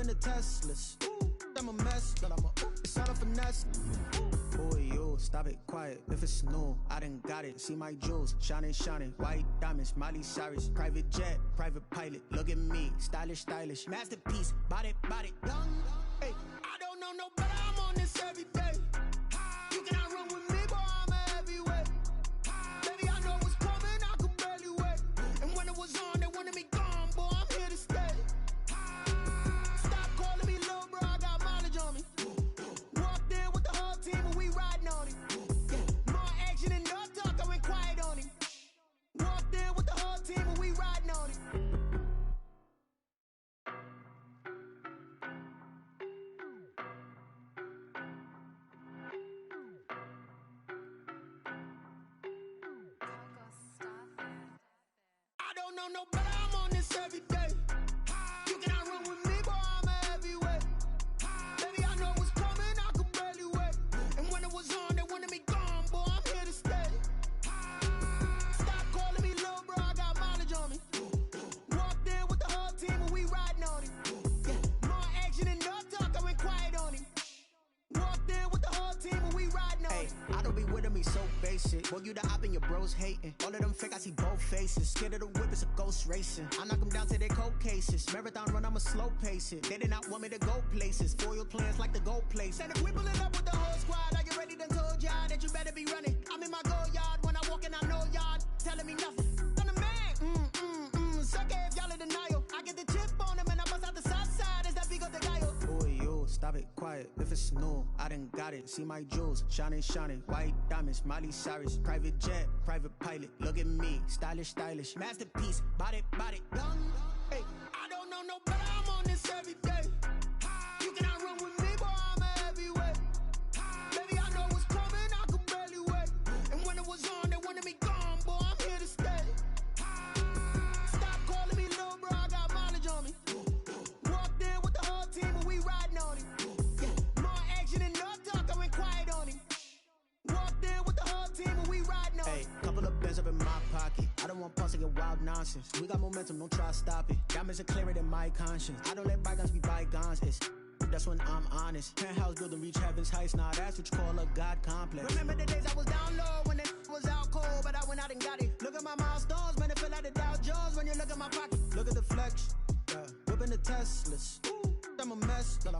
Whipping the Teslas. I'm a mess, but it's all a finesse. Boy, you stop it, quiet. If it's new, I done got it. See my jewels, shining, shining. White diamonds, Miley Cyrus. Private jet, private pilot. Look at me, stylish, stylish. Masterpiece, body, body, young. Hey, I don't know no better. I'm on this every day. You cannot run with me, boy. I'm a heavyweight. Baby, I know what's coming. I could barely wait. And when it was on, they wanted me gone, boy. I'm here to stay. Stop calling me little bro. I got mileage on me. Walked in with the whole team and we riding on him. More action and no talk. I went quiet on him. Walked in with the whole team and we riding on him. I don't know no better. I'm on this every day. You cannot run with me, boy. I'm a heavyweight. Baby, I know what's coming. I could barely wait. And when it was on, they wanted me gone, boy. I'm here to stay. Stop calling me little bro. I got mileage on me. Walked in with the whole team and we riding on him. More action and no talk. I went quiet on him. Walked in with the whole team and we riding on him. I don't be with me so basic. Boy, you the op and your bros hating. All of them fake, I see both faces. Scared of the whip, it's a ghost racing. I knock them down to their cold cases. Marathon run, I'ma slow pace it. They did not want me to go places. Foil plans like the gold place. And if we pulling up with the whole squad, I get ready, done told y'all that you better be running. I'm in my go yard. When I walk in, I know y'all telling me nothing. I'm the man. Suck it if y'all in denial. I get the chip on them and I bust out the south side. Is that Vigo de Gallo? Boy, you stop it, quiet. If it's new, I done got it. See my jewels, shining, shining. White diamonds, Miley Cyrus. Private jet, private pilot. Look at me, stylish, stylish. Masterpiece, body, body, young. Hey, I don't know no better. I'm on this every day. You cannot run with me, boy. I'm a heavyweight. Baby, I know what's coming. I could barely wait. And when it was on, they wanted me gone, boy. I'm here to stay. Stop calling me little bro. I got mileage on me. Walked in with the whole team and we riding on him. More action and no talk. I went quiet on him. Walked in with the whole team and we riding on him. Hey, couple of bands up in my pocket. I don't want pause to get wild nonsense. We got momentum, don't try to stop it. Diamonds are clearer than my conscience. I don't let bygones be bygones. That's when I'm honest. Penthouse building reach heaven's heights. Now that's what you call a God complex. Remember the days I was down low when it was out cold, but I went out and got it. Look at my milestones, man, it feel like the Dow Jones when you look at my pocket. Look at the flex, whipping the Teslas. I'm a mess, but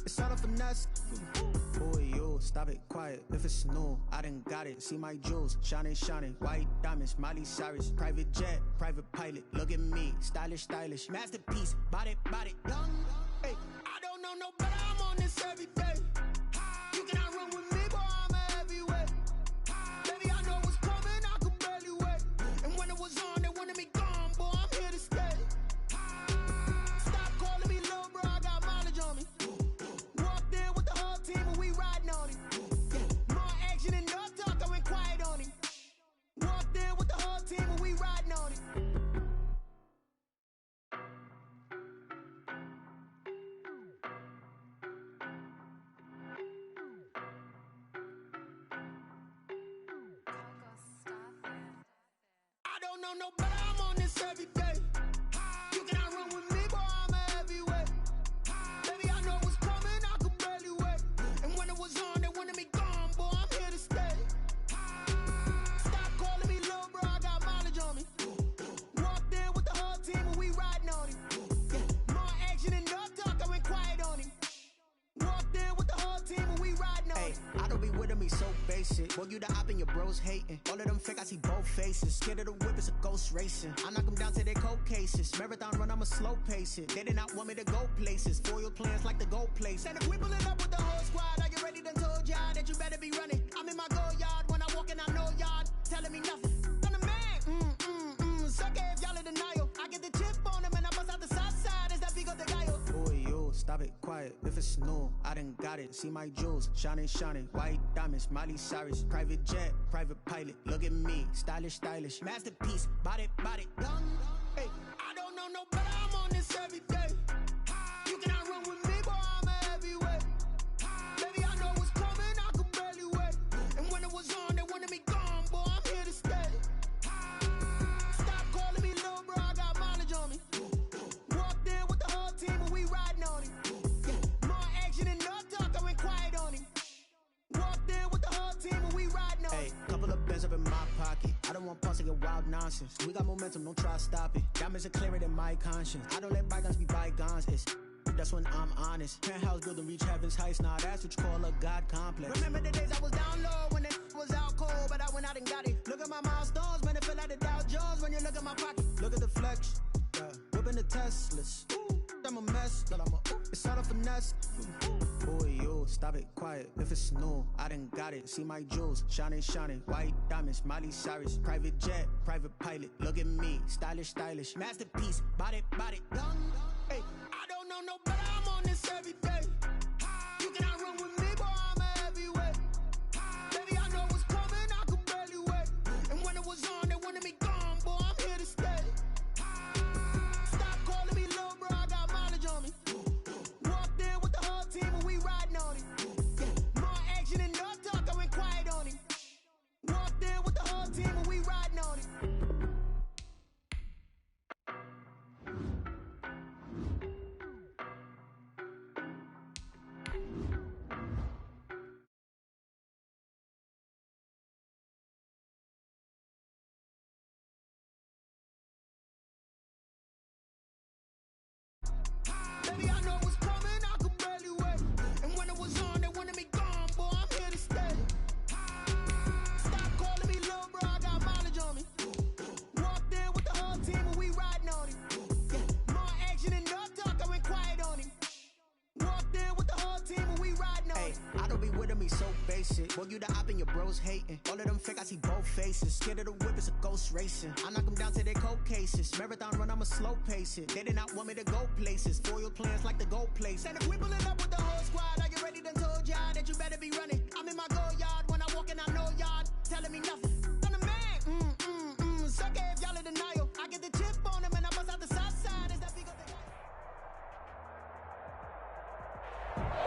it's all a finesse. Boy, you stop it, quiet. If it's new, I done got it. See my jewels, shining, shining. White diamonds, Miley Cyrus. Private jet, private pilot. Look at me, stylish, stylish. Masterpiece, body, body, young. Hey, I don't know no better. I'm on this every day. You cannot run with me, boy. I'm a heavyweight. Baby, I know what's coming. I could barely wait. And when it was on, they wanted me gone, boy. I'm here to stay. Stop calling me little bro. I got mileage on me. Walked in with the whole team and we riding on him. More action and no talk. I went quiet on him. Walked in with the whole team and we riding on him. I don't know no better. I'm on this every day. You cannot run with me, boy. I'm a heavyweight. Baby, I know what's coming. I could barely wait. And when it was on, they wanted me gone, boy. I'm here to stay. Stop calling me little bro. I got mileage on me. Walked in with the whole team and we riding on him. More action and no talk. I went quiet on him. Walked in with the whole team and we riding on him. I don't be with me so basic. Boy, you the op and your bros hating. All of them fake, I see both faces. Scared of the whip, it's a ghost racing. I knock them down to their cold cases. Marathon run, I'ma slow pace it. They did not want me to go places. Foil plans like the gold place. And if we pulling up with the whole squad, I get ready, done told y'all that you better be running. I'm in my go yard. When I walk in, I know y'all telling me nothing. I'm the man. Suck it if y'all in denial. I get the chip on them and I bust out the south side. Is that Vigo de Gallo? Boy, you stop it, quiet. If it's new, I done got it. See my jewels, shining, shining. White diamonds, Miley Cyrus. Private jet, private pilot. Look at me, stylish, stylish. Masterpiece, body, body, young. Hey, I don't know no better. I'm on this every day. You cannot run with me, boy. I'm a heavyweight. Baby, I know what's coming. I could barely wait. And when it was on, they wanted me gone, boy. I'm here to stay. Stop calling me little bro. I got mileage on me. Walked in with the whole team and we riding on him. on pause and get wild nonsense. We got momentum, don't try to stop it. Diamonds are clearer than my conscience. I don't let bygones be bygones. That's when I'm honest. Penthouse building reach heaven's heights. Now that's what you call a God complex. Remember the days I was down low when it was out cold, but I went out and got it. Look at my milestones, man, it feel like the Dow Jones when you look at my pocket. Look at the flex, yeah. Whipping the Teslas. Ooh, I'm a mess, but it's all a finesse. Boy, you stop it, quiet. If it's new, I done got it. See my jewels, shining, shining. White diamonds, Miley Cyrus. Private jet, private pilot. Look at me, stylish, stylish. Masterpiece, body, done. Hey, I don't know no better. I'm on this every day. You cannot run with me, boy. I'm a heavyweight. Baby, I know what's coming. I could barely wait. And when it was on, they wanted me gone, boy. I'm here to stay. Stop calling me little bro. I got mileage on me. Walked in with the whole team and we riding on it. Yeah. More action and no talk. I went quiet on him. Walked in with the whole team and we riding on it. Baby, I know what's coming, I could barely wait. And when it was on, they wanted me gone, boy, I'm here to stay. Stop calling me little bro, I got mileage on me. Walked in with the whole team and we riding on it. Yeah. More action and no talk, I went quiet on him. Walked in with the whole team and we riding on it. I don't be with me so basic. Boy, you the op and your bros hating. All of them fake, I see both faces. Scared of the whip, it's a ghost racing. I knock them down to their cold cases. Marathon run, I'ma slow pace it. They did not want me to go places. Foil plans like the gold place. And if we pulling up with the whole squad, I get ready to told y'all that you better be running. I'm in my go yard when I walk in, I know y'all telling me nothing. I'm the man. Suck it if y'all in denial. I get the chip on them and I bust out the south side. Is that big of the...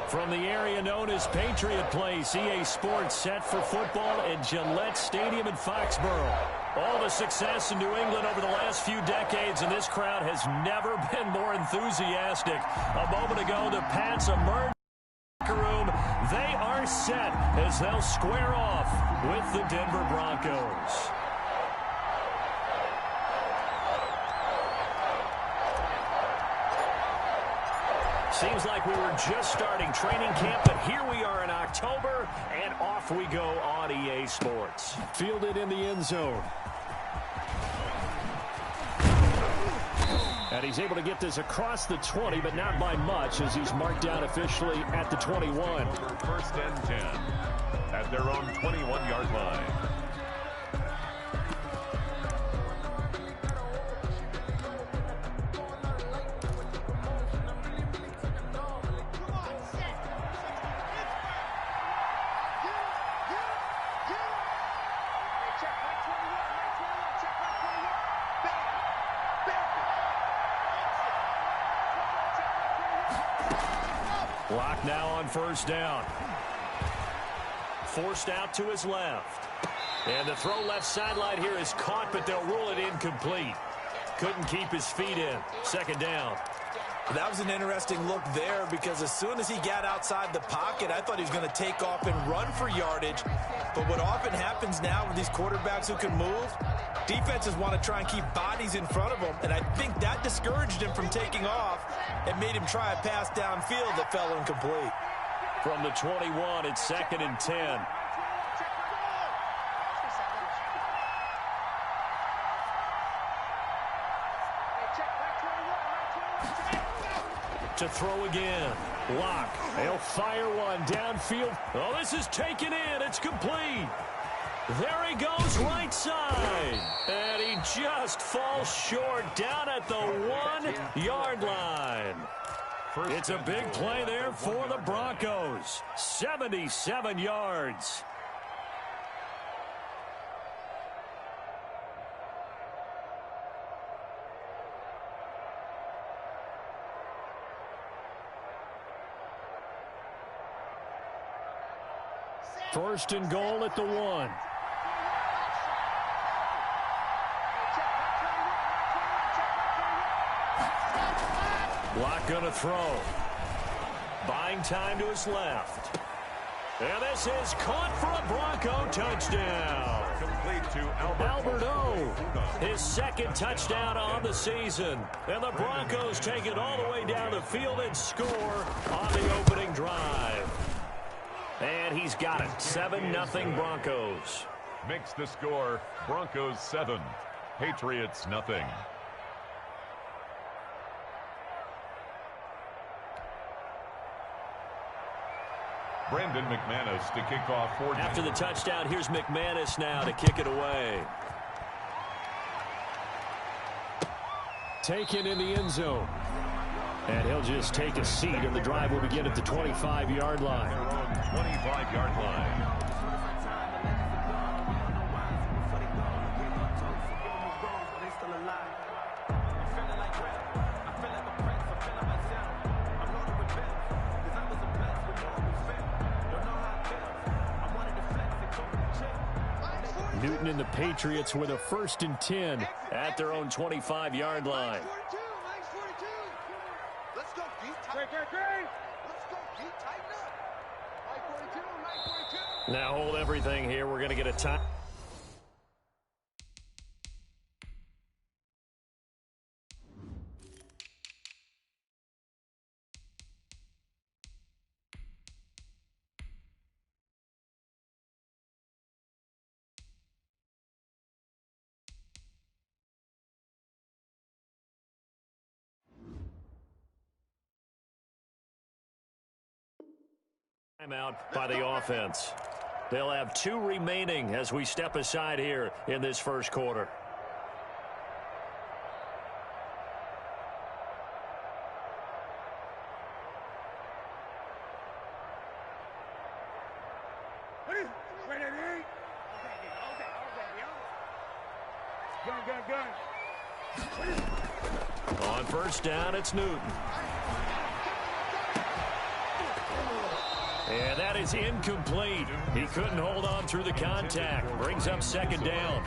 From the area known as Patriot Place, EA Sports set for football at Gillette Stadium in Foxborough. All the success in New England over the last few decades, and this crowd has never been more enthusiastic. A moment ago, the Pats emerged in the locker room. They are set as they'll square off with the Denver Broncos. Seems like we were just starting training camp, but here we are in October, and off we go on EA Sports. Fielded in the end zone. And he's able to get this across the 20, but not by much, as he's marked down officially at the 21. First and 10 at their own 21-yard line. Block now on first down. Forced out to his left. And the throw left sideline here is caught, but they'll rule it incomplete. Couldn't keep his feet in. Second down. That was an interesting look there, because as soon as he got outside the pocket, I thought he was going to take off and run for yardage. But what often happens now with these quarterbacks who can move, defenses want to try and keep bodies in front of them, and I think that discouraged him from taking off and made him try a pass downfield that fell incomplete. From the 21, it's second and 10. To throw again. Lock. They'll fire one downfield. Oh, this is taken in. It's complete. There he goes right side. And he just falls short down at the 1-yard line. It's a big play there for the Broncos. 77 yards. First and goal at the 1. Lock gonna throw. Buying time to his left. And this is caught for a Bronco touchdown. Complete to Albert O, his second touchdown on the season. And the Broncos take it all the way down the field and score on the opening drive. And he's got it. 7-0 Broncos. Makes the score Broncos 7, Patriots nothing. Brandon McManus to kick off for After the touchdown, here's McManus now to kick it away. Taken in the end zone. And he'll just take a seat, and the drive will begin at the 25-yard line. 25-yard line. Newton and the Patriots with a 1st and 10 at their own 25-yard line. Let's go, D. Let's go, D. Tighten up. Mike 42. Now hold everything here. We're going to get a time. Timeout by the offense. They'll have 2 remaining as we step aside here in this first quarter. On first down, it's Newton. And that is incomplete. He couldn't hold on through the contact. Brings up 2nd down.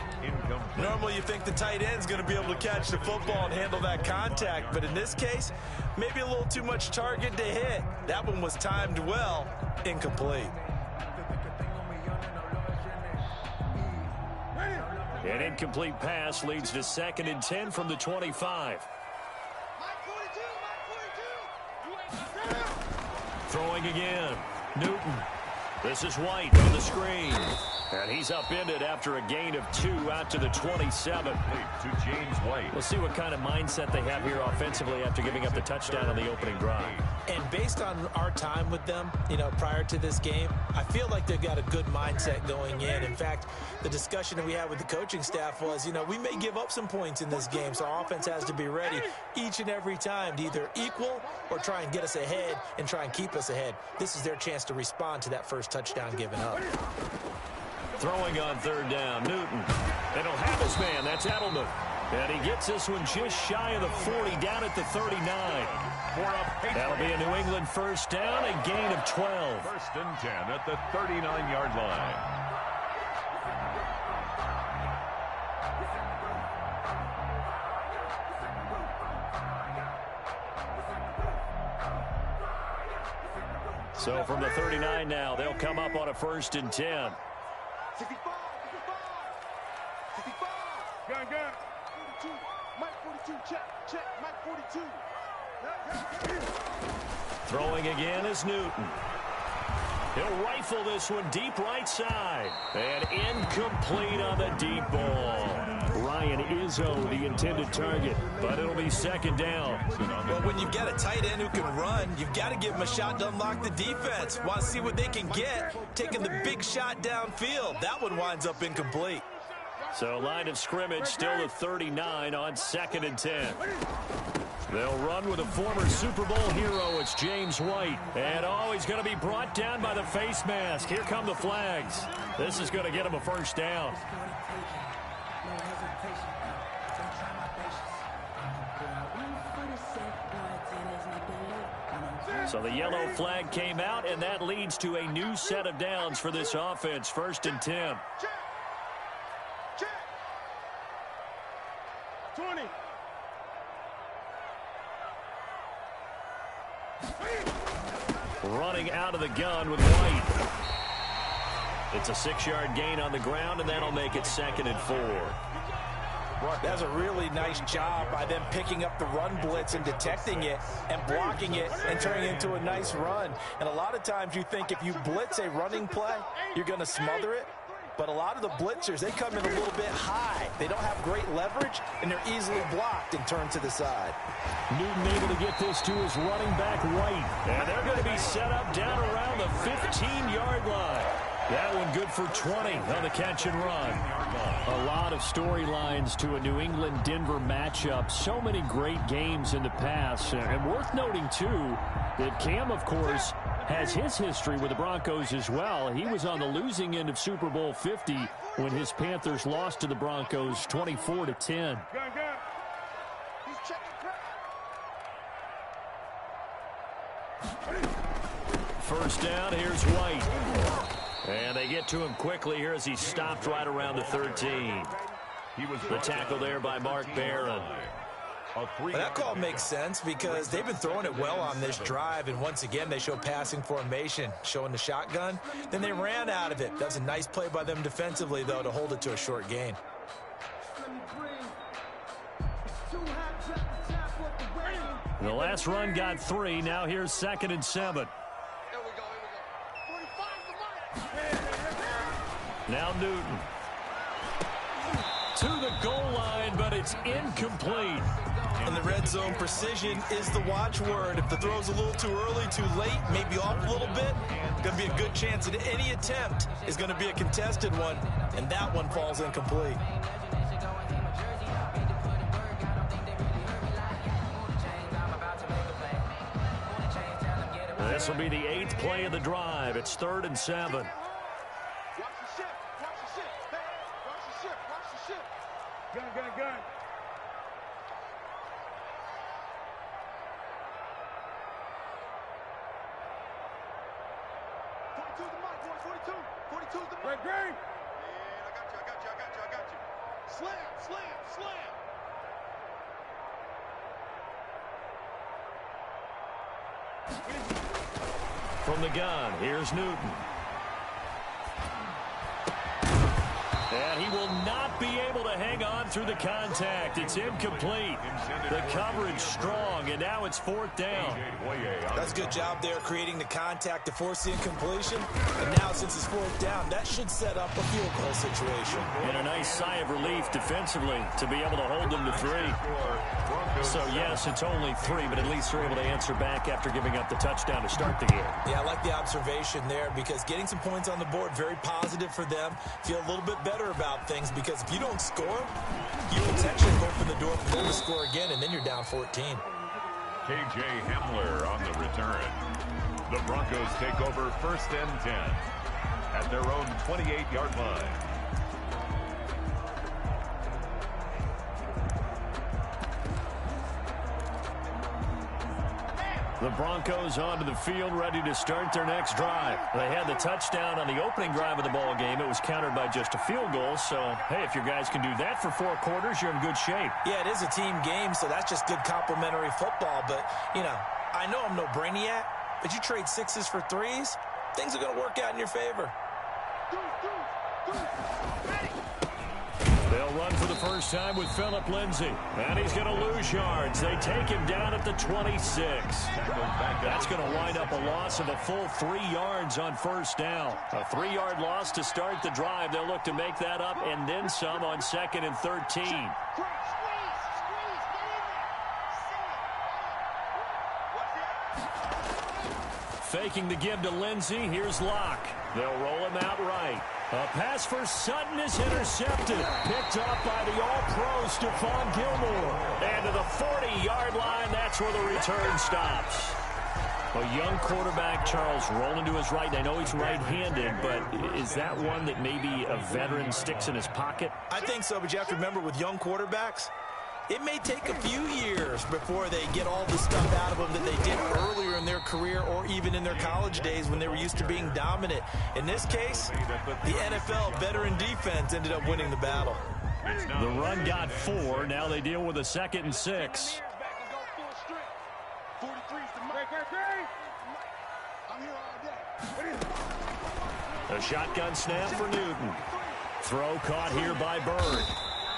Normally you think the tight end's going to be able to catch the football and handle that contact, but in this case, maybe a little too much target to hit. That one was timed well. Incomplete. An incomplete pass leads to 2nd and 10 from the 25. Throwing again. Newton. This is White on the screen. And he's upended after a gain of 2 out to the 27. To James White. We'll see what kind of mindset they have here offensively after giving up the touchdown on the opening drive. And based on our time with them, prior to this game, I feel like they've got a good mindset going in. In fact, the discussion that we had with the coaching staff was, we may give up some points in this game, so our offense has to be ready each and every time to either equal or try and get us ahead and try and keep us ahead. This is their chance to respond to that first touchdown given up. Throwing on 3rd down, Newton. They don't have his man. That's Edelman. And he gets this one just shy of the 40, down at the 39. That'll be a New England first down, a gain of 12. 1st and 10 at the 39-yard line. So from the 39 now, they'll come up on a 1st and 10. 65. Gun. 42. Mike 42. Check. Mike 42. Throwing again is Newton. He'll rifle this one deep right side. And incomplete on the deep ball. Ryan Izzo, the intended target, but it'll be 2nd down. Well, when you've got a tight end who can run, you've got to give him a shot to unlock the defense. Want to see what they can get, taking the big shot downfield. That one winds up incomplete. So line of scrimmage still at 39 on 2nd and 10. They'll run with a former Super Bowl hero. It's James White. And he's going to be brought down by the face mask. Here come the flags. This is going to get him a first down. So the yellow flag came out, and that leads to a new set of downs for this offense. 1st and 10. Check. 20. Running out of the gun with White. It's a 6-yard gain on the ground, and that'll make it 2nd and 4. That's a really nice job by them picking up the run blitz and detecting it and blocking it and turning it into a nice run. And a lot of times you think if you blitz a running play, you're going to smother it. But a lot of the blitzers, they come in a little bit high. They don't have great leverage, and they're easily blocked and turned to the side. Newton able to get this to his running back right. And they're going to be set up down around the 15-yard line. That one good for 20 on the catch and run. A lot of storylines to a New England-Denver matchup. So many great games in the past. And worth noting, too, that Cam, of course, has his history with the Broncos as well. He was on the losing end of Super Bowl 50 when his Panthers lost to the Broncos 24-10. First down, here's White. And they get to him quickly here as he stopped right around the 13. The tackle there by Mark Barron. Well, that call makes sense because they've been throwing it well on this drive, and once again they show passing formation, showing the shotgun. Then they ran out of it. That's a nice play by them defensively, though, to hold it to a short gain. The last run got 3. Now here's 2nd and 7. Now Newton. To the goal line, but it's incomplete. In the red zone, precision is the watchword. If the throw's a little too early, too late, maybe off a little bit, going to be a good chance that any attempt is going to be a contested one, and that one falls incomplete. This will be the 8th play of the drive. It's 3rd and 7. Gun. 42's the mark. Green. Yeah, I got you. Slam. From the gun, here's Newton. And he will not be able to hang on through the contact. It's incomplete. The coverage strong, and now it's 4th down. That's a good job there creating the contact to force the incompletion. And now since it's 4th down, that should set up a field goal situation. And a nice sigh of relief defensively to be able to hold them to 3. So, yes, it's only 3, but at least they're able to answer back after giving up the touchdown to start the game. Yeah, I like the observation there because getting some points on the board, very positive for them. Feel a little bit better about things because if you don't score, you potentially open the door for them to score again, and then you're down 14. K.J. Hamler on the return. The Broncos take over 1st and 10 at their own 28-yard line. The Broncos onto the field, ready to start their next drive. They had the touchdown on the opening drive of the ball game. It was countered by just a field goal. So, hey, if your guys can do that for 4 quarters, you're in good shape. Yeah, it is a team game, so that's just good complementary football. But, you know, I know I'm no brainiac, but you trade 6s for 3s, things are going to work out in your favor. They'll run for the first time with Phillip Lindsay. And he's going to lose yards. They take him down at the 26. That's going to wind up a loss of a full 3 yards on 1st down. A 3-yard loss to start the drive. They'll look to make that up and then some on 2nd and 13. Faking the give to Lindsay. Here's Locke. They'll roll him out right. A pass for Sutton is intercepted. Picked up by the All-Pro Stephon Gilmore. And to the 40-yard line, that's where the return stops. A young quarterback, Charles, rolling to his right. I know he's right-handed, but is that one that maybe a veteran sticks in his pocket? I think so, but you have to remember with young quarterbacks, it may take a few years before they get all the stuff out of them that they did earlier in their career or even in their college days when they were used to being dominant. In this case, the NFL veteran defense ended up winning the battle. The run got 4. Now they deal with a 2nd and 6. A shotgun snap for Newton. Throw caught here by Bird.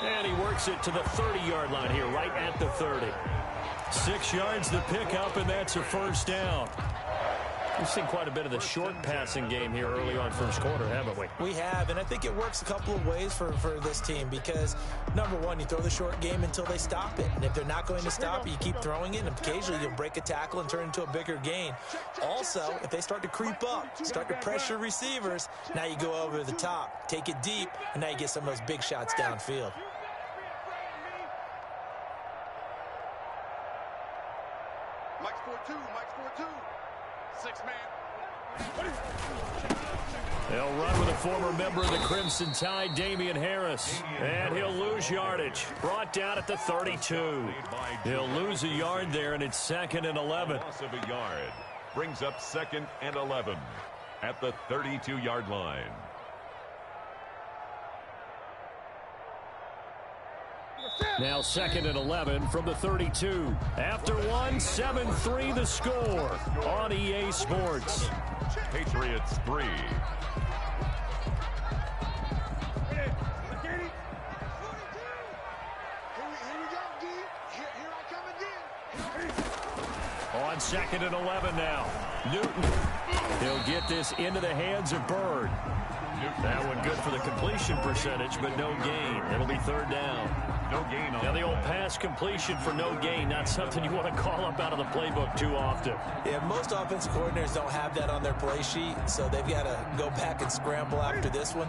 And he works it to the 30-yard line here, right at the 30. 6 yards to pick up, and that's a first down. We've seen quite a bit of the short passing game here early on first quarter, haven't we? We have, and I think it works a couple of ways for this team because, number one, you throw the short game until they stop it. And if they're not going to stop it, you keep throwing it, and occasionally you'll break a tackle and turn it into a bigger gain. Also, if they start to creep up, start to pressure receivers, now you go over the top, take it deep, and now you get some of those big shots downfield. Mike's 4-2, Mike's 4-2. 6-man. They'll run with a former member of the Crimson Tide, Damian Harris. And he'll lose yardage. Brought down at the 32. He'll lose a yard there, and it's 2nd and 11. Loss of a yard brings up 2nd and 11 at the 32-yard line. Now 2nd and 11 from the 32. After one, 7-3 the score on EA Sports. Patriots 3. On 2nd and 11 now. Newton. He'll get this into the hands of Bird. That one good for the completion percentage, but no gain. It'll be 3rd down. No gain on now the old pass completion for no gain, not something you want to call up out of the playbook too often. Yeah, most offensive coordinators don't have that on their play sheet, so they've got to go back and scramble after this one.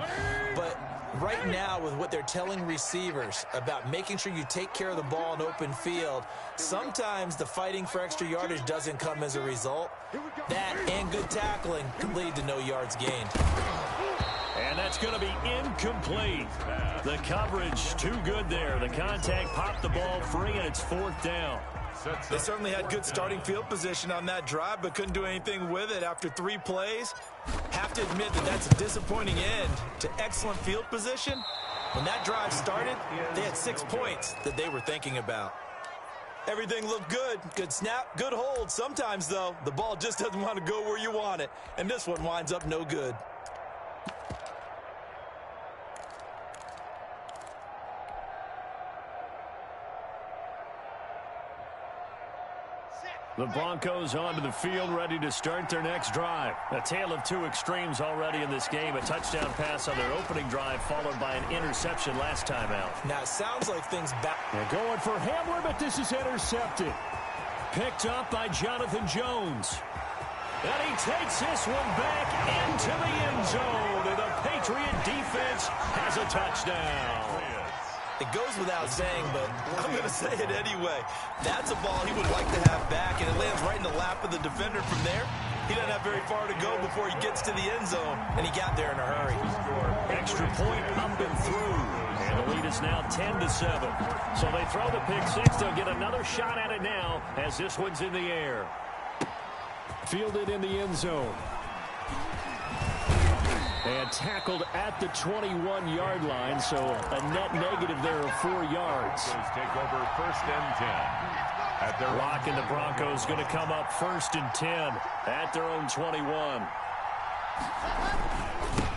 But right now, with what they're telling receivers about making sure you take care of the ball in open field, sometimes the fighting for extra yardage doesn't come as a result. That and good tackling can lead to no yards gained. And that's going to be incomplete. The coverage too good there. The contact popped the ball free, and it's 4th down. They certainly had good starting field position on that drive, but couldn't do anything with it after 3 plays. Have to admit that that's a disappointing end to excellent field position. When that drive started, they had 6 points that they were thinking about. Everything looked good. Good snap, good hold. Sometimes, though, the ball just doesn't want to go where you want it, and this one winds up no good. The Broncos onto the field, ready to start their next drive. A tale of 2 extremes already in this game. A touchdown pass on their opening drive, followed by an interception last time out. Now, it sounds like things back. They're going for Hamler, but this is intercepted. Picked up by Jonathan Jones. And he takes this one back into the end zone. And the Patriot defense has a touchdown. It goes without saying, but I'm going to say it anyway. That's a ball he would like to have back, and it lands right in the lap of the defender from there. He doesn't have very far to go before he gets to the end zone, and he got there in a hurry. Extra point up and through. And the lead is now 10-7. So they throw the pick six. They'll get another shot at it now as this one's in the air. Fielded in the end zone. And tackled at the 21-yard line, so a net negative there of 4 yards. Take over 1st and 10. At their Lock, and the Broncos going to come up 1st and 10 at their own 21.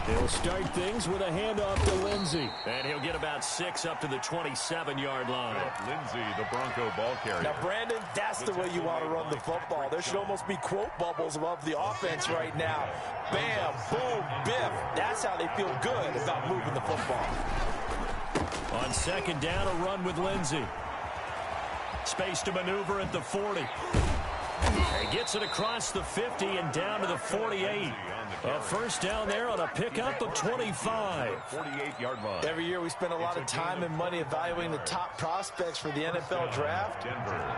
They'll start things with a handoff to Lindsey. And he'll get about 6 up to the 27-yard line. Lindsey, the Bronco ball carrier. Now, Brandon, that's the way you want to run the football. There should almost be quote bubbles above the offense right now. Bam, boom, biff. That's how they feel good about moving the football. On 2nd down, a run with Lindsey. Space to maneuver at the 40. He gets it across the 50 and down to the 48. A 1st down there on a pickup of 25. 48-yard line. Every year we spend a lot of time and money evaluating the top prospects for the NFL draft.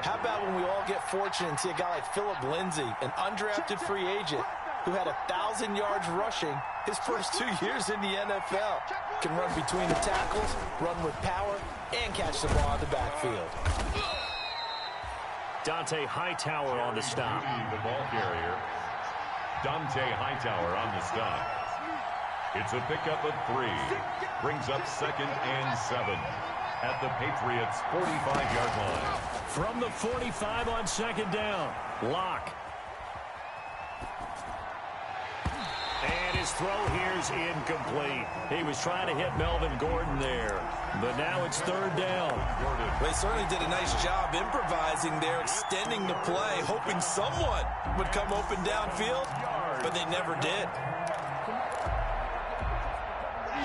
How about when we all get fortunate and see a guy like Philip Lindsay, an undrafted free agent who had 1,000 yards rushing his first 2 years in the NFL. Can run between the tackles, run with power, and catch the ball in the backfield. Dante Hightower on the stop. The ball carrier. Dante Hightower on the stop. It's a pickup of 3. Brings up 2nd and 7 at the Patriots' 45-yard line. From the 45 on 2nd down. Lock. And his throw here's incomplete. He was trying to hit Melvin Gordon there, but now it's third down. They certainly did a nice job improvising there, extending the play, hoping someone would come open downfield, but they never did.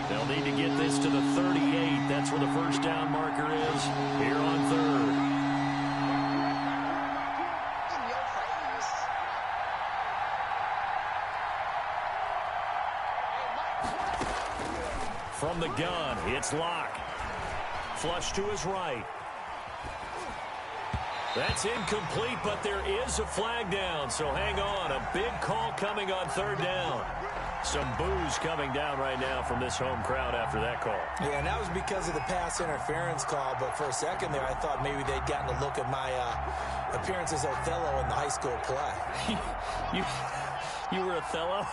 They'll need to get this to the 38. That's where the first down marker is here on third. From the gun, it's Locke. Flush to his right. That's incomplete, but there is a flag down, so hang on. A big call coming on third down. Some boos coming down right now from this home crowd after that call. Yeah, and that was because of the pass interference call, but for a second there, I thought maybe they'd gotten a look at my appearance as Othello in the high school play. You were Othello?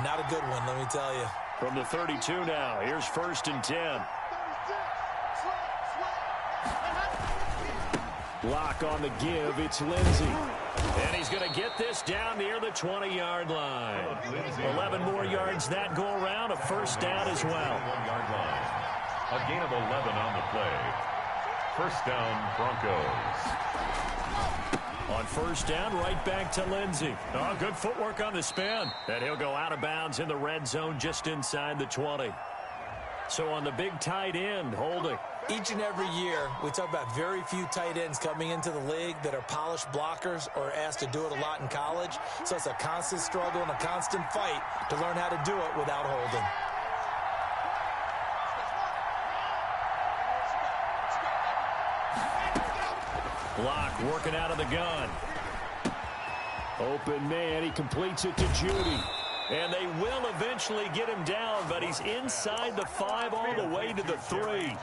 Not a good one, let me tell you. From the 32 now, here's 1st and 10. Lock on the give, it's Lindsey. And he's going to get this down near the 20-yard line. 11 more yards that go around, a first down as well. A gain of 11 on the play. First down, Broncos. On first down, right back to Lindsey. Oh, good footwork on the spin. And he'll go out of bounds in the red zone just inside the 20. So on the big tight end, Holding. Each and every year, we talk about very few tight ends coming into the league that are polished blockers or asked to do it a lot in college. So it's a constant struggle and a constant fight to learn how to do it without holding. Locke working out of the gun. Open man, he completes it to Judy. And they will eventually get him down, but he's inside the 5 all the way to the 3.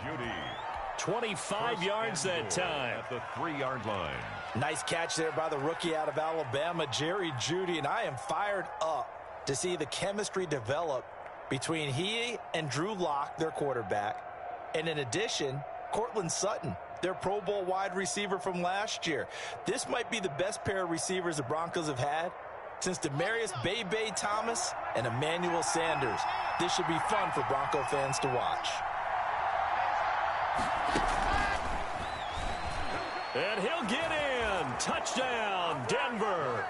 25 yards that time. At the 3-yard line. Nice catch there by the rookie out of Alabama, Jerry Jeudy. And I am fired up to see the chemistry develop between he and Drew Lock, their quarterback. And in addition, Cortland Sutton, their Pro Bowl wide receiver from last year. This might be the best pair of receivers the Broncos have had since Demaryius Bebe Thomas and Emmanuel Sanders. This should be fun for Bronco fans to watch. And he'll get in. Touchdown, Denver.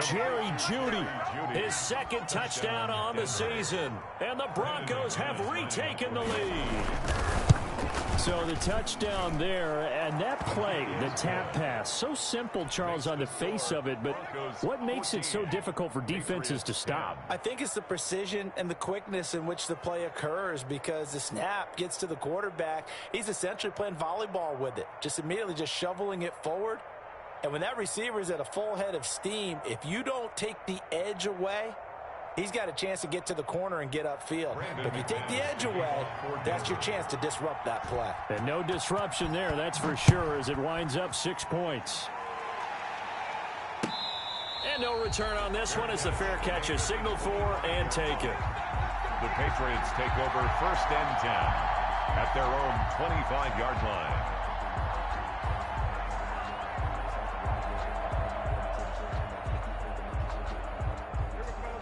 Jerry Jeudy, his second touchdown on the season. And the Broncos have retaken the lead. So the touchdown there, and that play, the tap pass, so simple, Charles, on the face of it, but what makes it so difficult for defenses to stop? I think it's the precision and the quickness in which the play occurs, because the snap gets to the quarterback. He's essentially playing volleyball with it, just immediately just shoveling it forward. And when that receiver is at a full head of steam, if you don't take the edge away, he's got a chance to get to the corner and get upfield. But if you take the edge away, that's your chance to disrupt that play. And no disruption there, that's for sure, as it winds up 6 points. And no return on this one as the fair catch is signaled for and taken. The Patriots take over 1st and 10 at their own 25-yard line.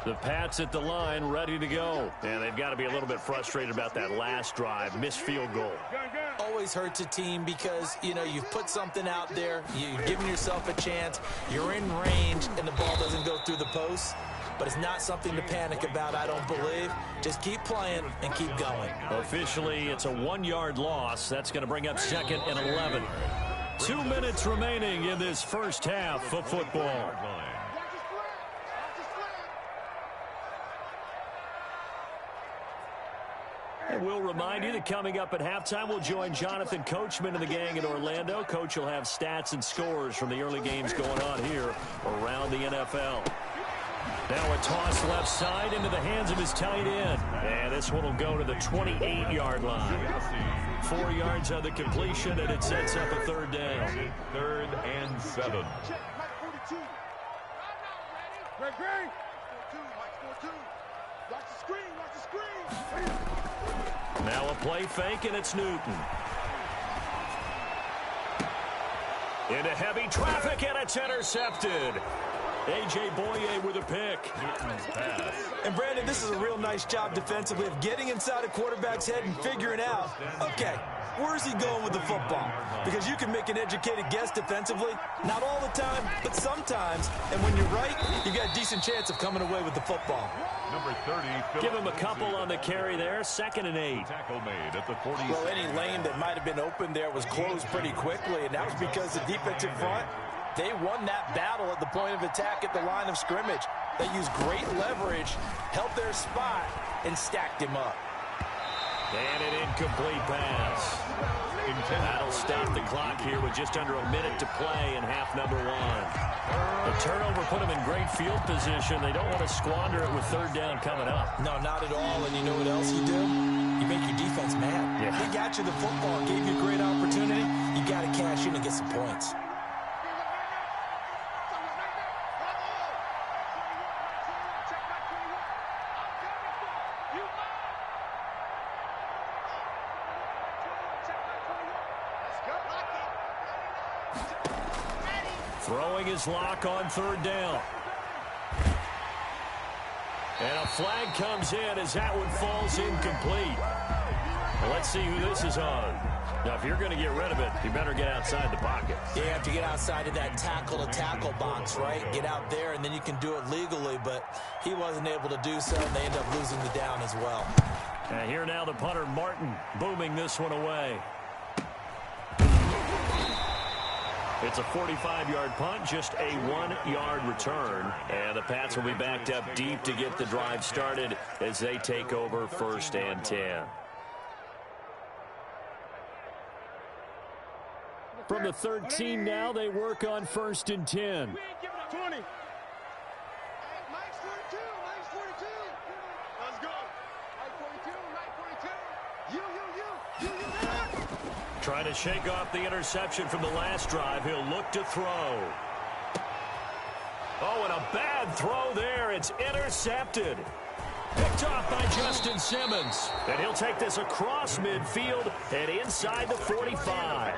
The Pats at the line, ready to go. And they've got to be a little bit frustrated about that last drive, missed field goal. Always hurts a team because, you know, you've put something out there, you've given yourself a chance, you're in range, and the ball doesn't go through the post. But it's not something to panic about, I don't believe. Just keep playing and keep going. Officially, it's a 1-yard loss. That's going to bring up 2nd and 11. 2 minutes remaining in this first half of football. And we'll remind you that coming up at halftime, we'll join Jonathan Coachman and the gang in Orlando. Coach will have stats and scores from the early games going on here around the NFL. Now a toss left side into the hands of his tight end. And this one will go to the 28-yard line. 4 yards on the completion, and it sets up a third down. 3rd and 7. Now a play fake, and it's Newton. Into heavy traffic, and it's intercepted. A.J. Boye with a pick. Newton's pass. And, Brandon, this is a real nice job defensively of getting inside a quarterback's head and figuring out, okay, where's he going with the football? Because you can make an educated guess defensively. Not all the time, but sometimes. And when you're right, you've got a decent chance of coming away with the football. Number 30. Give him a couple on the carry there. 2nd and 8. Tackle made at the 40. Well, any lane that might have been open there was closed pretty quickly, and that was because the defensive front, they won that battle at the point of attack at the line of scrimmage. They used great leverage, held their spot, and stacked him up. And an incomplete pass. That'll stop the clock here with just under a minute to play in half number 1. The turnover put them in great field position. They don't want to squander it with 3rd down coming up. No, not at all. And you know what else you do? You make your defense mad. Yeah. They got you the football, gave you a great opportunity. You got to cash in and get some points. Throwing his lock on 3rd down. And a flag comes in as that one falls incomplete. Well, let's see who this is on. Now, if you're going to get rid of it, you better get outside the pocket. You have to get outside of that tackle-to-tackle box, right? Get out there, and then you can do it legally, but he wasn't able to do so, and they end up losing the down as well. And here now the punter, Martin, booming this one away. It's a 45-yard punt, just a 1-yard return. And the Pats will be backed up deep to get the drive started as they take over 1st and 10. From the 13 now, they work on 1st and 10. 20. Mike's 42. Mike's 42. Let's go. Mike 42. Mike 42. You. Trying to shake off the interception from the last drive. He'll look to throw. Oh, and a bad throw there. It's intercepted. Picked off by Justin Simmons. And he'll take this across midfield and inside the 45.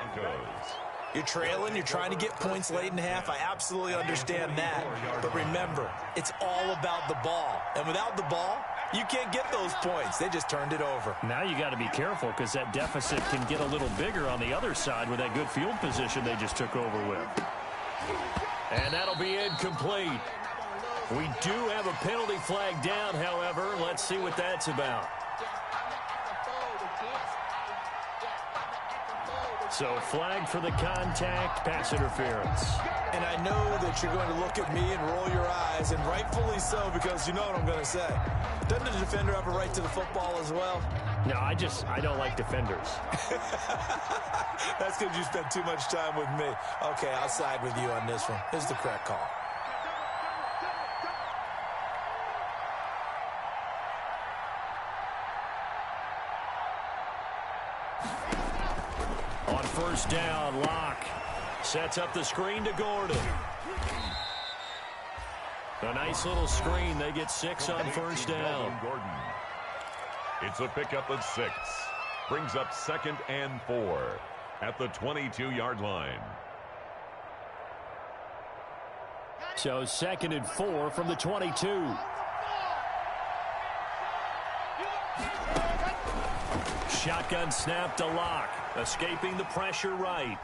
You're trailing, you're trying to get points late in half. I absolutely understand that. But remember, it's all about the ball. And without the ball, you can't get those points. They just turned it over. Now you got to be careful because that deficit can get a little bigger on the other side with that good field position they just took over with. And that'll be incomplete. We do have a penalty flag down, however. Let's see what that's about. So flag for the contact, pass interference. And I know that you're going to look at me and roll your eyes, and rightfully so, because you know what I'm going to say. Doesn't the defender have a right to the football as well? No, I don't like defenders. That's because you spent too much time with me. Okay, I'll side with you on this one. This is the correct call. On 1st down, Locke sets up the screen to Gordon. A nice little screen. They get 6 on 1st down. Gordon. It's a pickup of 6. Brings up 2nd and 4 at the 22-yard line. So 2nd and 4 from the 22. Shotgun snap to Locke. Escaping the pressure right.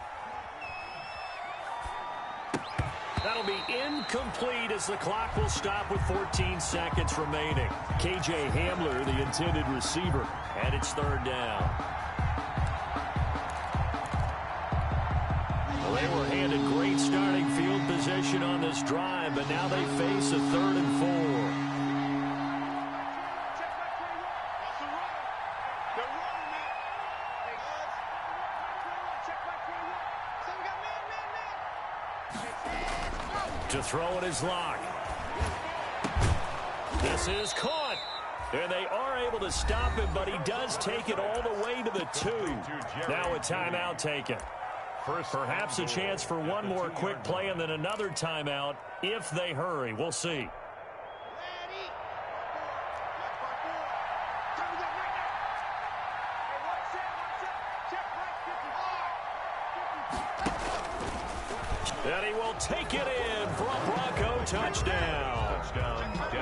That'll be incomplete as the clock will stop with 14 seconds remaining. K.J. Hamler, the intended receiver, and it's 3rd down. Well, they were handed great starting field position on this drive, but now they face a 3rd and 4. To throw it is Locke. This is caught. And they are able to stop him, but he does take it all the way to the 2. Now a timeout taken. Perhaps a chance for one more quick play and then another timeout if they hurry. We'll see. And he will take it in for a Bronco touchdown.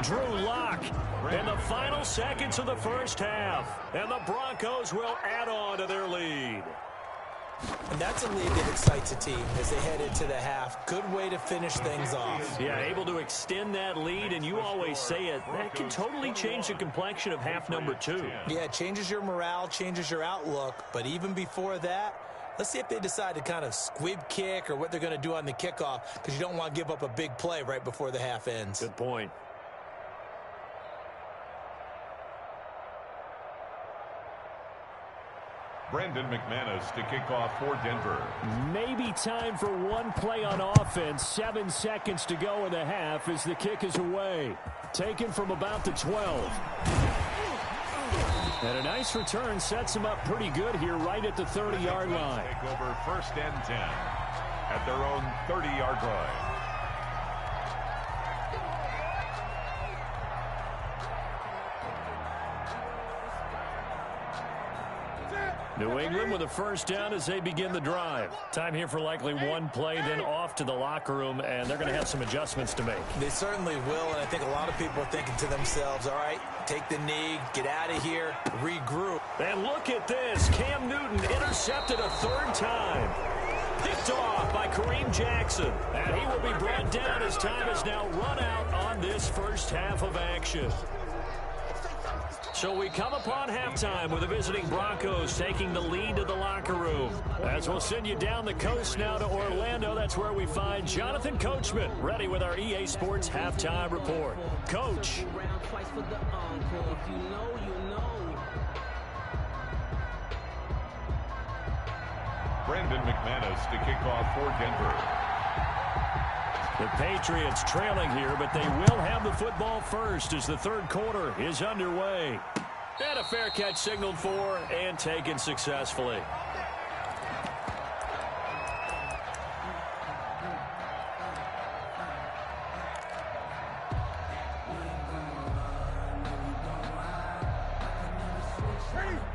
Drew Lock in the final seconds of the first half. And the Broncos will add on to their lead. And that's a lead that excites a team as they head into the half. Good way to finish things off. Yeah, able to extend that lead, and you always say it, that can totally change the complexion of half number 2. Yeah, it changes your morale, changes your outlook. But even before that, let's see if they decide to kind of squib kick or what they're going to do on the kickoff, because you don't want to give up a big play right before the half ends. Good point. Brandon McManus to kick off for Denver. Maybe time for one play on offense. 7 seconds to go in the half as the kick is away. Taken from about the 12. And a nice return sets him up pretty good here right at the 30-yard line. Take over 1st and 10 at their own 30-yard line. New England with a first down as they begin the drive. Time here for likely one play, then off to the locker room, and they're going to have some adjustments to make. They certainly will, and I think a lot of people are thinking to themselves, all right, take the knee, get out of here, regroup. And look at this. Cam Newton intercepted a 3rd time. Picked off by Kareem Jackson. And he will be brought down as time has now run out on this first half of action. So we come upon halftime with the visiting Broncos taking the lead to the locker room. As we'll send you down the coast now to Orlando, that's where we find Jonathan Coachman ready with our EA Sports Halftime Report. Coach. Brandon McManus to kick off for Denver. The Patriots trailing here, but they will have the football first as the 3rd quarter is underway. And a fair catch signaled for and taken successfully.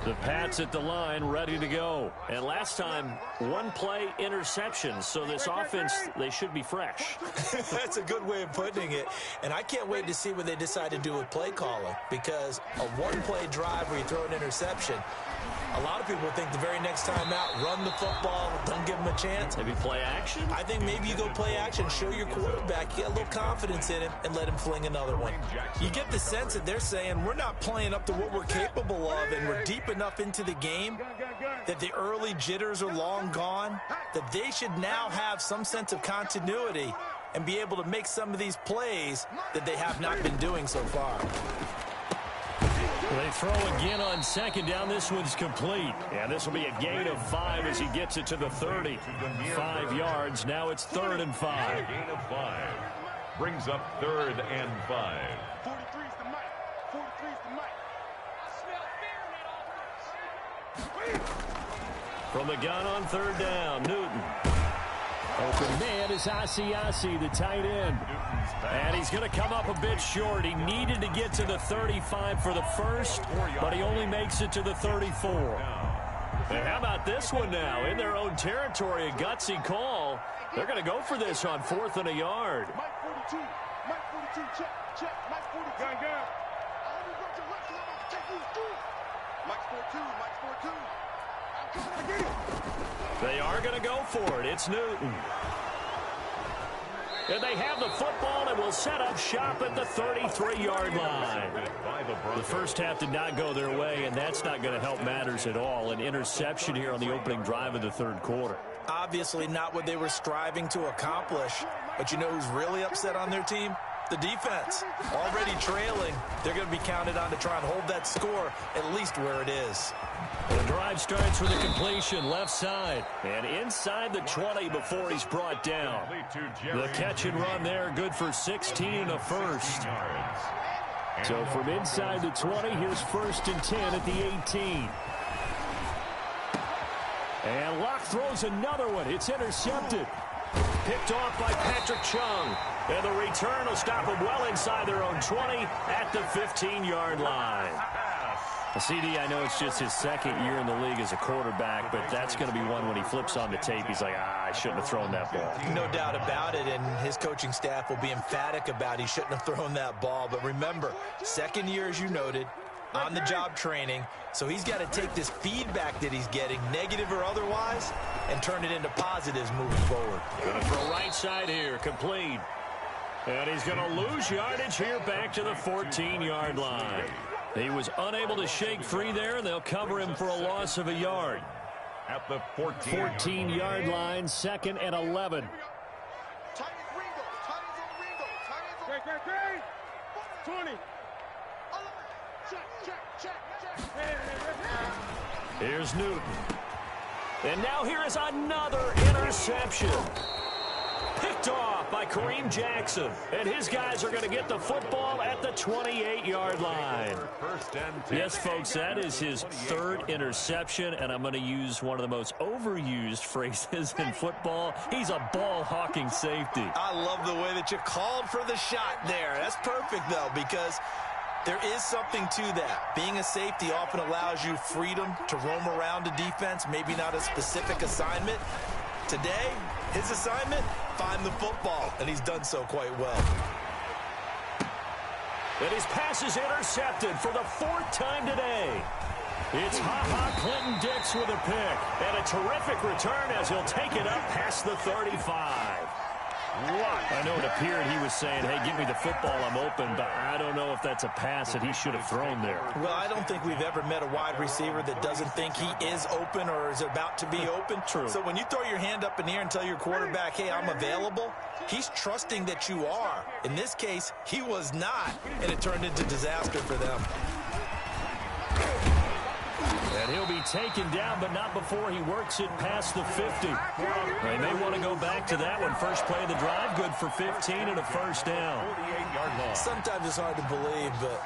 The Pats at the line, ready to go. And last time, one play interception. So this offense, they should be fresh. That's a good way of putting it. And I can't wait to see what they decide to do with play calling, because a one-play drive where you throw an interception, a lot of people think the very next time out, run the football, don't give them a chance. Maybe play action? I think maybe you go play action, show your quarterback, get a little confidence in him, and let him fling another one. You get the sense that they're saying we're not playing up to what we're capable of, and we're deep enough into the game that the early jitters are long gone, that they should now have some sense of continuity and be able to make some of these plays that they have not been doing so far. They throw again on 2nd down. This one's complete. And this will be a gain of 5 as he gets it to the 30. 5 yards. Now it's 3rd and 5. A gain of 5. Brings up 3rd and 5. 43's the mic. 43's the mic. I smell fear in that offense. From the gun on 3rd down, Newton. Open man is Asiasi, the tight end. And he's going to come up a bit short. He needed to get to the 35 for the first, but he only makes it to the 34. And how about this one now? In their own territory, a gutsy call. They're going to go for this on 4th and a yard. Mike 42. Mike 42. Check. Mike 42. Gun. All you got your left, I'm about to take you through. Mike's 42. Mike's 42. I'm coming to get him. They are going to go for it. It's Newton. And they have the football and will set up shop at the 33-yard line. The first half did not go their way, and that's not going to help matters at all. An interception here on the opening drive of the 3rd quarter. Obviously not what they were striving to accomplish. But you know who's really upset on their team? The defense. Already trailing. They're going to be counted on to try and hold that score at least where it is. The drive starts with a completion left side and inside the 20 before he's brought down. The catch and run there, good for 16 and a first. So from inside the 20, here's 1st and 10 at the 18. And Locke throws another one. It's intercepted. Picked off by Patrick Chung. And the return will stop them well inside their own 20 at the 15-yard line. CD, I know it's just his second year in the league as a quarterback, but that's going to be one when he flips on the tape, he's like, I shouldn't have thrown that ball. No doubt about it, and his coaching staff will be emphatic about he shouldn't have thrown that ball. But remember, second year, as you noted, on-the-job training, so he's got to take this feedback that he's getting, negative or otherwise, and turn it into positives moving forward. Going to throw right side here, complete. And he's going to lose yardage here back to the 14-yard line. He was unable to shake free there, and they'll cover him for a loss of a yard. At the 14-yard line, 2nd and 11. Great. 20. Here's Newton. And now here is another interception. Picked off by Kareem Jackson. And his guys are going to get the football at the 28-yard line. Yes, folks, that is his 3rd interception, and I'm going to use one of the most overused phrases in football. He's a ball-hawking safety. I love the way that you called for the shot there. That's perfect, though, because there is something to that. Being a safety often allows you freedom to roam around a defense, maybe not a specific assignment. Today, his assignment, find the football, and he's done so quite well. And his pass is intercepted for the 4th time today. It's Clinton-Dix with a pick, and a terrific return as he'll take it up past the 35. I know it appeared he was saying, hey, give me the football, I'm open, but I don't know if that's a pass that he should have thrown there. Well, I don't think we've ever met a wide receiver that doesn't think he is open or is about to be open. True. So when you throw your hand up in the air and tell your quarterback, hey, I'm available, he's trusting that you are. In this case, he was not, and it turned into disaster for them. And he'll be taken down, but not before he works it past the 50. They may want to go back to that one. First play of the drive, good for 15 and a first down. Sometimes it's hard to believe, but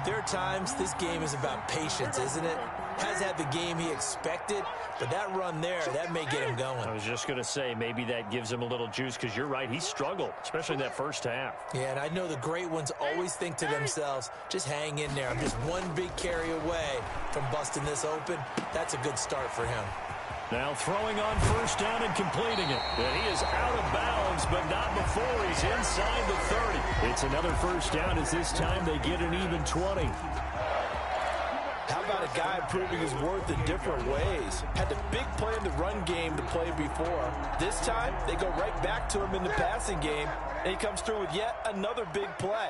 there are times this game is about patience, isn't it? Has had the game he expected, but that run there, that may get him going. I was just going to say, maybe that gives him a little juice, because you're right, he struggled, especially in that first half. Yeah, and I know the great ones always think to themselves, just hang in there. I'm just one big carry away from busting this open. That's a good start for him. Now throwing on first down and completing it. And he is out of bounds, but not before he's inside the 30. It's another first down as this time they get an even 20. How about a guy proving his worth in different ways? Had the big play in the run game to play before. This time, they go right back to him in the passing game, and he comes through with yet another big play.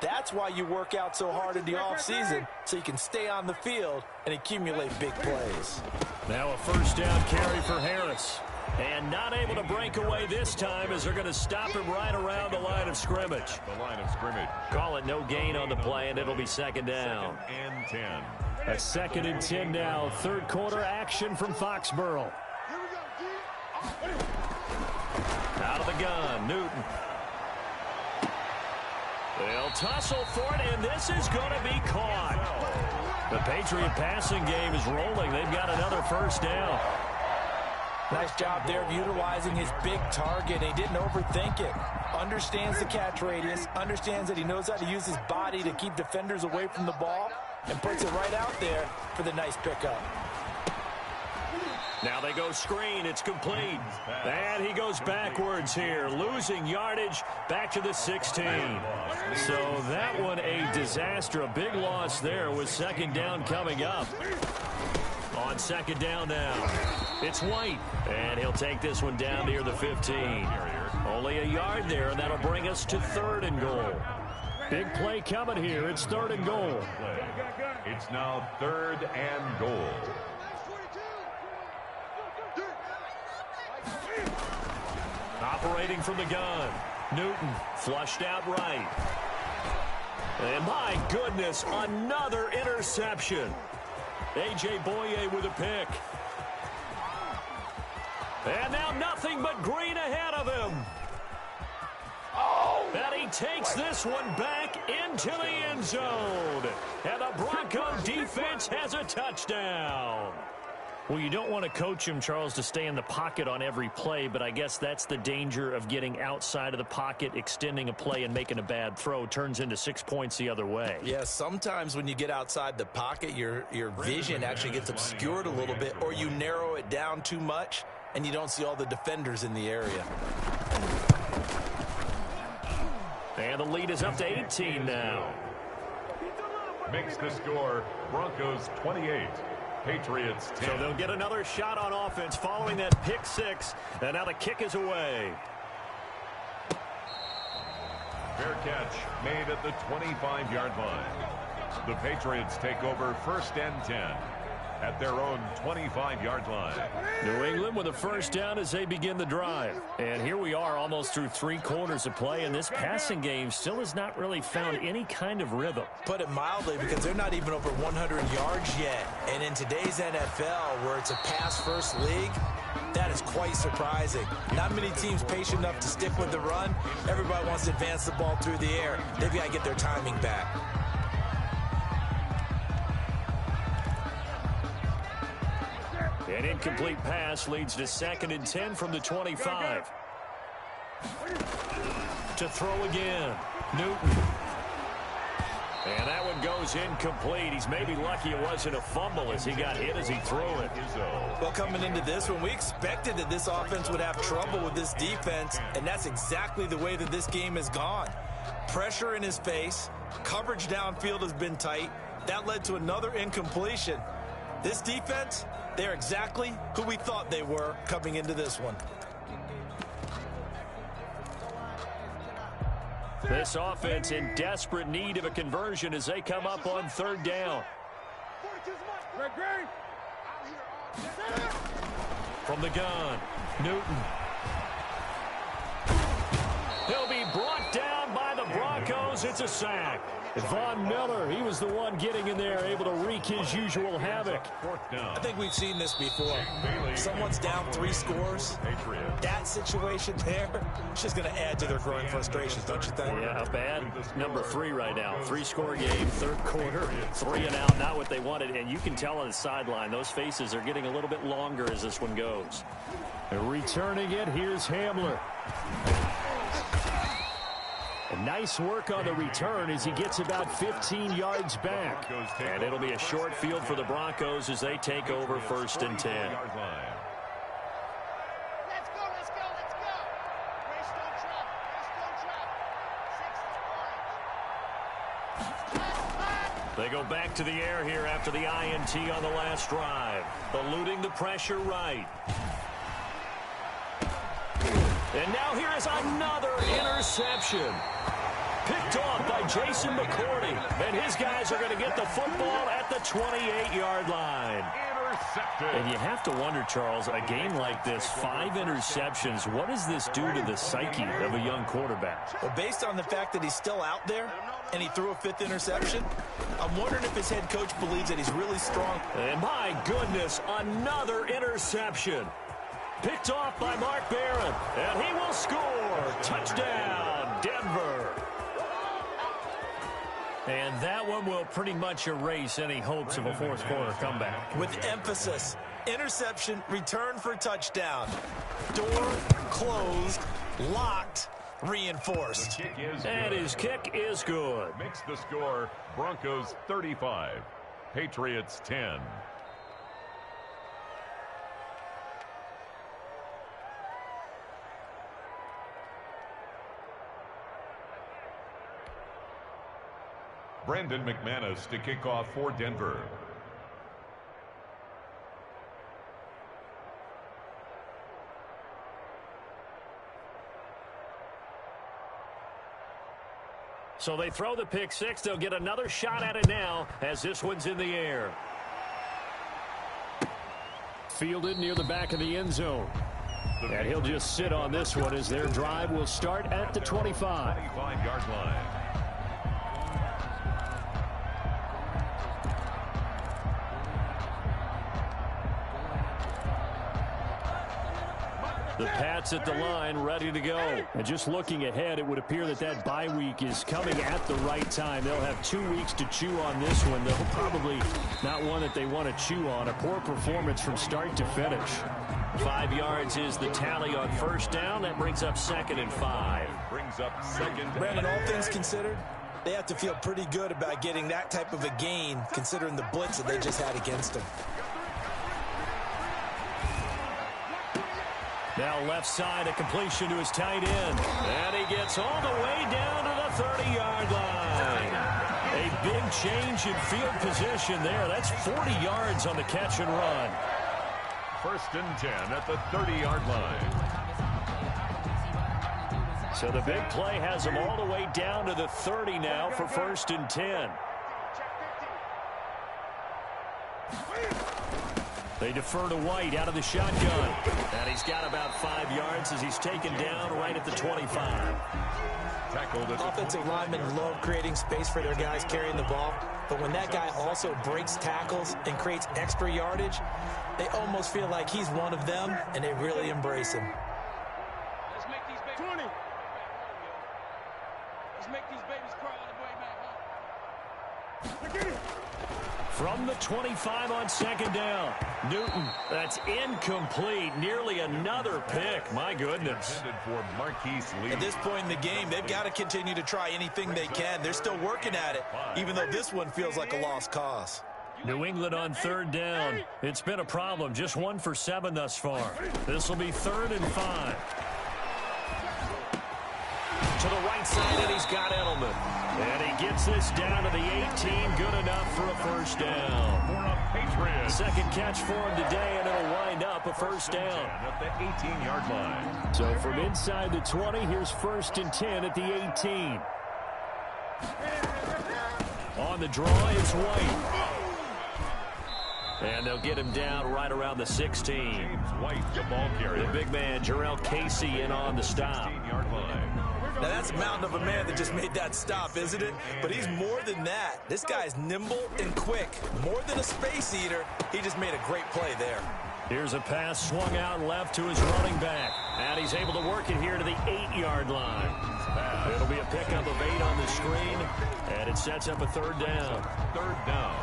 That's why you work out so hard in the offseason, so you can stay on the field and accumulate big plays. Now a first down carry for Harris. And not able to break away this time as they're going to stop him right around the line of scrimmage. The line of scrimmage. Call it no gain on the play, and it'll be second down. 2nd and 10. A 2nd and 10 now. 3rd quarter action from Foxborough. Out of the gun, Newton. They'll tussle for it, and this is going to be caught. The Patriot passing game is rolling. They've got another first down. Nice job there of utilizing his big target. He didn't overthink it. Understands the catch radius. Understands that he knows how to use his body to keep defenders away from the ball. And puts it right out there for the nice pickup. Now they go screen. It's complete. And he goes backwards here, losing yardage back to the 16. So that one a disaster. A big loss there with second down coming up. On second down now, it's White. And he'll take this one down near the 15. Only a yard there, and that'll bring us to 3rd and goal. Big play coming here. It's 3rd and goal. It's now 3rd and goal. Operating from the gun. Newton flushed out right. And my goodness, another interception. A.J. Boye with a pick. And now nothing but green ahead of him. And he takes this one back into the end zone. And the Bronco defense has a touchdown. Well, you don't want to coach him, Charles, to stay in the pocket on every play, but I guess that's the danger of getting outside of the pocket, extending a play, and making a bad throw. Turns into 6 points the other way. Yeah, sometimes when you get outside the pocket, your vision actually gets obscured a little bit, or you narrow it down too much, and you don't see all the defenders in the area. And the lead is up to 18 now. Makes the score Broncos 28. Patriots 10. So they'll get another shot on offense following that pick six. And now the kick is away. Fair catch made at the 25-yard line. The Patriots take over 1st and 10 at their own 25-yard line. New England with a first down as they begin the drive. And here we are almost through 3 quarters of play, and this passing game still has not really found any kind of rhythm. Put it mildly, because they're not even over 100 yards yet. And in today's NFL, where it's a pass-first league, that is quite surprising. Not many teams patient enough to stick with the run. Everybody wants to advance the ball through the air. They've got to get their timing back. An incomplete pass leads to 2nd and 10 from the 25. To throw again. Newton. And that one goes incomplete. He's maybe lucky it wasn't a fumble as he got hit as he threw it. Well, coming into this one, we expected that this offense would have trouble with this defense, and that's exactly the way that this game has gone. Pressure in his face. Coverage downfield has been tight. That led to another incompletion. This defense, they're exactly who we thought they were coming into this one. This offense in desperate need of a conversion as they come up on 3rd down. From the gun, Newton. He'll be brought down by the Broncos. It's a sack. Von Miller, he was the one getting in there, able to wreak his usual havoc. I think we've seen this before. Someone's down 3 scores. That situation there, it's just going to add to their growing frustrations, don't you think? Yeah, a bad number 3 right now. 3-score game, 3rd quarter, 3 and out, not what they wanted. And you can tell on the sideline, those faces are getting a little bit longer as this one goes. And returning it, here's Hamler. And nice work on the return as he gets about 15 yards back. And it'll be a short field for the Broncos as they take over 1st and 10. Let's go, let's go, let's go. Race don't drop, race don't drop. They go back to the air here after the INT on the last drive. Eluding the pressure right. And now here is another interception. Picked off by Jason McCourty. And his guys are going to get the football at the 28-yard line. Intercepted. And you have to wonder, Charles, a game like this, 5 interceptions, what does this do to the psyche of a young quarterback? Well, based on the fact that he's still out there and he threw a 5th interception, I'm wondering if his head coach believes that he's really strong. And my goodness, another interception. Picked off by Mark Barron, and he will score. Touchdown, Denver. And that one will pretty much erase any hopes of a 4th quarter comeback. With emphasis, interception, return for touchdown. Door closed, locked, reinforced. And his kick is good. Makes the score Broncos 35, Patriots 10. Brandon McManus to kick off for Denver. So they throw the pick 6. They'll get another shot at it now as this one's in the air. Fielded near the back of the end zone. And he'll just sit on this one as their drive will start at the 25. 25-yard line. The Pats at the line, ready to go. And just looking ahead, it would appear that that bye week is coming at the right time. They'll have 2 weeks to chew on this one. They'll probably not one that they want to chew on. A poor performance from start to finish. 5 yards is the tally on first down. That brings up 2nd and 5. Brings up 2nd. Brandon, all things considered, they have to feel pretty good about getting that type of a gain, considering the blitz that they just had against them. Now left side, a completion to his tight end. And he gets all the way down to the 30-yard line. A big change in field position there. That's 40 yards on the catch and run. 1st and 10 at the 30-yard line. So the big play has him all the way down to the 30 now for 1st and 10. They defer to White out of the shotgun. And he's got about 5 yards as he's taken down right at the 25. Tackled at the Offensive linemen love creating space for their guys carrying the ball. But when that guy also breaks tackles and creates extra yardage, they almost feel like he's one of them, and they really embrace him. Let's make these babies 20. Let's make these babies cry all the way back home. From the 25 on 2nd down. Newton, that's incomplete. Nearly another pick. My goodness. Intended for Marquise Lee. At this point in the game, they've got to continue to try anything they can. They're still working at it, even though this one feels like a lost cause. New England on 3rd down. It's been a problem. Just 1 for 7 thus far. This will be 3rd and 5. To the right side, and he's got Edelman. And he gets this down to the 18. Good enough for a 1st down. For a Patriots. 2nd catch for him today, and it'll wind up a 1st down. At the 18-yard line. So from inside the 20, here's 1st and 10 at the 18. On the draw is White. And they'll get him down right around the 16. James White, the ball carrier. The big man, Jarrell Casey, in on the stop. 16-yard line. Now, that's a mountain of a man that just made that stop, isn't it? But he's more than that. This guy's nimble and quick. More than a space eater, he just made a great play there. Here's a pass swung out left to his running back. And he's able to work it here to the 8-yard line. It'll be a pickup of 8 on the screen, and it sets up a 3rd down. 3rd down.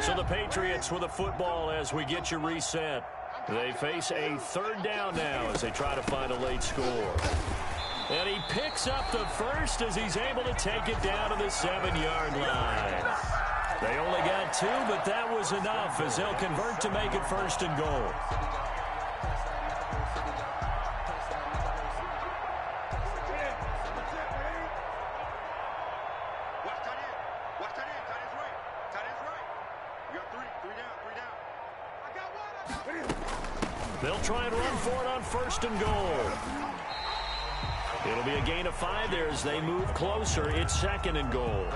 So the Patriots with a football as we get you reset. They face a 3rd down now as they try to find a late score. And he picks up the first as he's able to take it down to the 7-yard line. They only got 2, but that was enough as they'll convert to make it 1st and goal. They'll try and run for it on 1st and goal. It'll be a gain of 5 there as they move closer. It's 2nd and goal.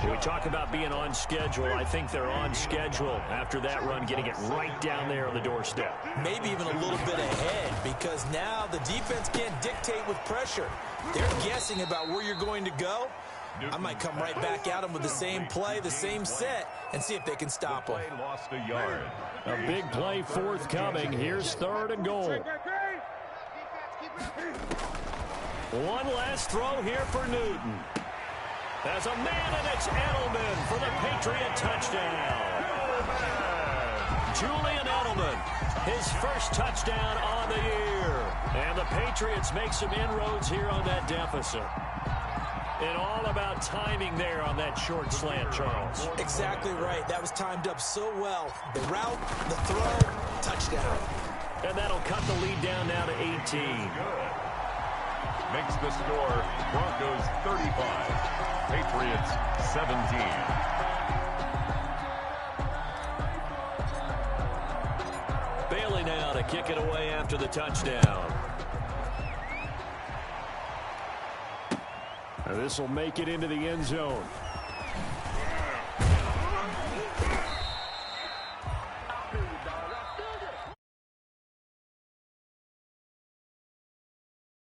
When we talk about being on schedule, I think they're on schedule after that run, getting it right down there on the doorstep. Maybe even a little bit ahead, because now the defense can't dictate with pressure. They're guessing about where you're going to go. I might come right back at them with the same play, the same set, and see if they can stop them. Lost a yard. A big play forthcoming. Here's 3rd and goal. One last throw here for Newton. There's a man, and it's Edelman for the Patriot touchdown. Julian Edelman, his first touchdown on the year. And the Patriots make some inroads here on that deficit. And all about timing there on that short slant, Charles. Exactly right. That was timed up so well. The route, the throw, touchdown. And that'll cut the lead down now to 18. Makes the score Broncos 35, Patriots 17. Bailey now to kick it away after the touchdown. This will make it into the end zone.